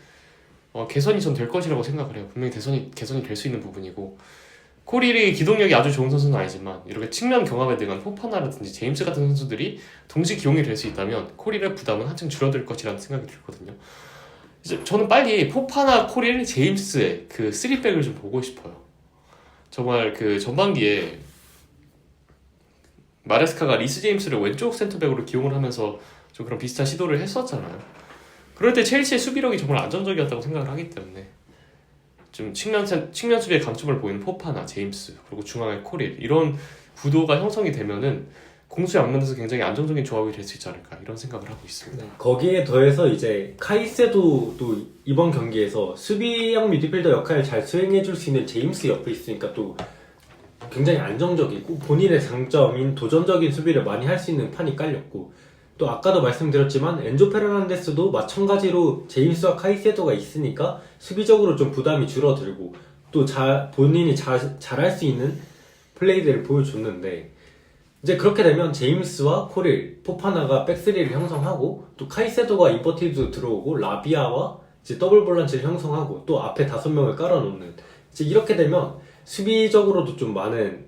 개선이 전 될 것이라고 생각을 해요. 분명히 개선이 될 수 있는 부분이고, 코릴이 기동력이 아주 좋은 선수는 아니지만 이렇게 측면 경합에 능한 포파나라든지 제임스 같은 선수들이 동시 기용이 될 수 있다면 코릴의 부담은 한층 줄어들 것이라는 생각이 들거든요. 이제 저는 빨리 포파나, 코릴, 제임스의 그 3백을 좀 보고 싶어요. 정말 그 전반기에 마레스카가 리스 제임스를 왼쪽 센터백으로 기용을 하면서 좀 그런 비슷한 시도를 했었잖아요. 그럴 때 첼시의 수비력이 정말 안정적이었다고 생각을 하기 때문에 좀 측면 수비의 강점을 보이는 포파나 제임스, 그리고 중앙의 코릴, 이런 구도가 형성이 되면은 공수 양면에서 굉장히 안정적인 조합이 될 수 있지 않을까, 이런 생각을 하고 있습니다. 거기에 더해서 이제 카이세도도 이번 경기에서 수비형 미드필더 역할을 잘 수행해줄 수 있는 제임스 옆에 있으니까 또 굉장히 안정적이고 본인의 장점인 도전적인 수비를 많이 할 수 있는 판이 깔렸고, 또 아까도 말씀드렸지만 엔조 페르난데스도 마찬가지로 제임스와 카이세도가 있으니까 수비적으로 좀 부담이 줄어들고 또 본인이 잘할 수 있는 플레이들을 보여줬는데, 이제 그렇게 되면 제임스와 코릴, 포파나가 백스리를 형성하고 또 카이세도가 인버티드 들어오고 라비아와 이제 더블 볼란치를 형성하고 또 앞에 5명을 깔아놓는, 이제 이렇게 되면 수비적으로도 좀 많은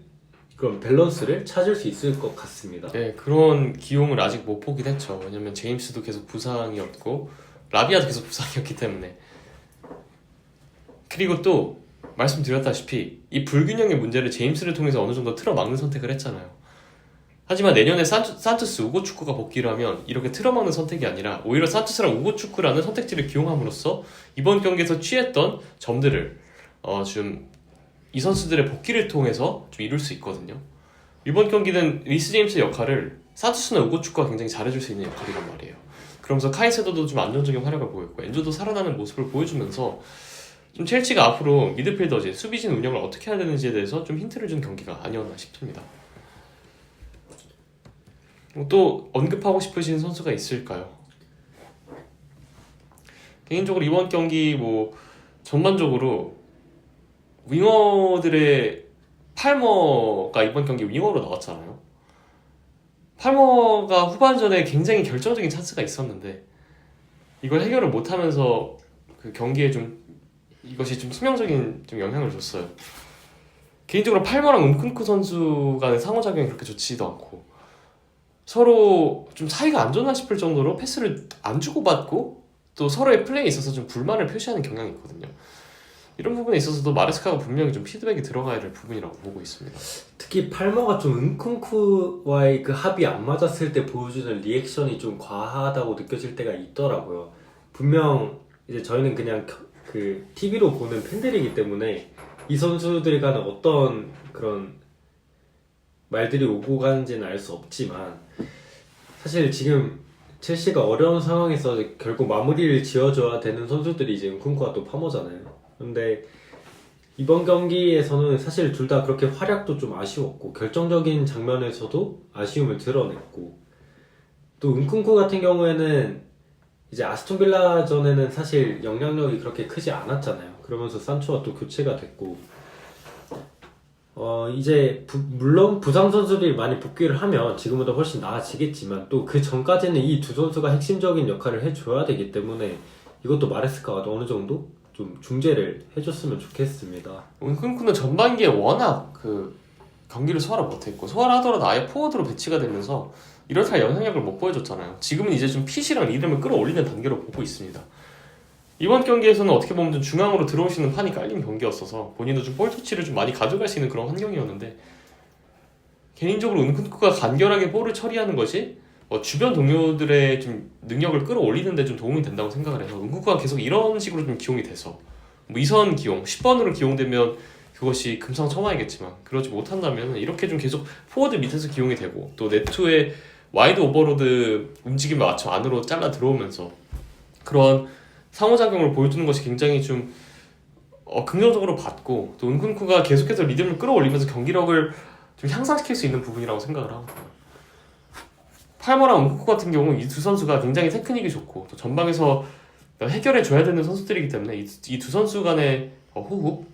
그런 밸런스를 찾을 수 있을 것 같습니다. 네, 그런 기용을 아직 못 보긴 했죠. 왜냐면 제임스도 계속 부상이었고 라비아도 계속 부상이었기 때문에. 그리고 또 말씀드렸다시피 이 불균형의 문제를 제임스를 통해서 어느 정도 틀어막는 선택을 했잖아요. 하지만 내년에 산투스, 우고 축구가 복귀를 하면 이렇게 틀어막는 선택이 아니라 오히려 산투스랑 우고 축구라는 선택지를 기용함으로써 이번 경기에서 취했던 점들을 좀 이 선수들의 복귀를 통해서 좀 이룰 수 있거든요. 이번 경기는 리스 제임스의 역할을 산투스나 우고 축구가 굉장히 잘해줄 수 있는 역할이란 말이에요. 그러면서 카이세도도 좀 안정적인 활약을 보였고 엔조도 살아나는 모습을 보여주면서 좀 첼시가 앞으로 미드필더진, 수비진 운영을 어떻게 해야 되는지에 대해서 좀 힌트를 준 경기가 아니었나 싶습니다. 또 언급하고 싶으신 선수가 있을까요? 개인적으로 이번 경기 전반적으로 윙어들의 팔머가 이번 경기 윙어로 나왔잖아요. 팔머가 후반전에 굉장히 결정적인 찬스가 있었는데 이걸 해결을 못하면서 그 경기에 이것이 좀 치명적인 영향을 줬어요. 개인적으로 팔머랑 은쿤쿠 선수 간의 상호작용이 그렇게 좋지도 않고 서로 좀 사이가 안 좋나 싶을 정도로 패스를 안 주고받고 또 서로의 플레이에 있어서 좀 불만을 표시하는 경향이 있거든요. 이런 부분에 있어서도 마레스카가 분명히 좀 피드백이 들어가야 될 부분이라고 보고 있습니다. 특히 팔머가 좀 은쿤쿠와의 그 합이 안 맞았을 때 보여주는 리액션이 좀 과하다고 느껴질 때가 있더라고요. 분명 이제 저희는 그냥 그 TV로 보는 팬들이기 때문에 이 선수들이 가는 어떤 그런 말들이 오고 가는지는 알 수 없지만 사실 지금 첼시가 어려운 상황에서 결국 마무리를 지어줘야 되는 선수들이 이제 은쿤쿠와 또 파머잖아요. 근데 이번 경기에서는 사실 둘 다 그렇게 활약도 좀 아쉬웠고 결정적인 장면에서도 아쉬움을 드러냈고, 또 은쿤쿠 같은 경우에는 이제 아스톤 빌라 전에는 사실 영향력이 그렇게 크지 않았잖아요. 그러면서 산초와 또 교체가 됐고 이제 물론 부상 선수들이 많이 복귀를 하면 지금보다 훨씬 나아지겠지만 또 그 전까지는 이 두 선수가 핵심적인 역할을 해줘야 되기 때문에 이것도 마레스카가 어느 정도 좀 중재를 해줬으면 좋겠습니다. 은쿤쿠는 전반기에 워낙 그 경기를 소화를 못했고 소화를 하더라도 아예 포워드로 배치가 되면서 이렇다 영향력을 못 보여줬잖아요. 지금은 이제 좀 핏이랑 리듬을 끌어올리는 단계로 보고 있습니다. 이번 경기에서는 어떻게 보면 좀 중앙으로 들어오시는 판이 깔린 경기였어서 본인도 좀 볼 터치를 좀 많이 가져갈 수 있는 그런 환경이었는데 개인적으로 은쿤쿠가 간결하게 볼을 처리하는 것이 주변 동료들의 좀 능력을 끌어올리는 데 좀 도움이 된다고 생각을 해서 은쿤쿠가 계속 이런 식으로 좀 기용이 돼서 이선 기용, 10번으로 기용되면 그것이 금상첨화이겠지만 그러지 못한다면 이렇게 좀 계속 포워드 밑에서 기용이 되고 또 네트의 와이드 오버로드 움직임에 맞춰 안으로 잘라 들어오면서 그런 상호작용을 보여주는 것이 굉장히 좀 긍정적으로 봤고 또 은쿤쿠가 계속해서 리듬을 끌어올리면서 경기력을 좀 향상시킬 수 있는 부분이라고 생각을 하거든요. 팔머랑 은쿠쿠 같은 경우 이 두 선수가 굉장히 테크닉이 좋고 또 전방에서 해결해줘야 되는 선수들이기 때문에 이 두 선수 간의 호흡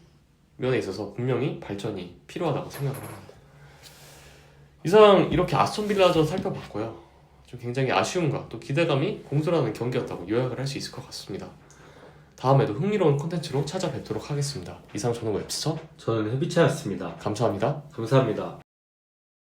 면에 있어서 분명히 발전이 필요하다고 생각을 합니다. 이상 이렇게 아스톤 빌라전 살펴봤고요. 좀 굉장히 아쉬움과 또 기대감이 공존하는 경기였다고 요약을 할 수 있을 것 같습니다. 다음에도 흥미로운 콘텐츠로 찾아뵙도록 하겠습니다. 이상 저는 웹스터 저는 해비차였습니다. 감사합니다. 감사합니다.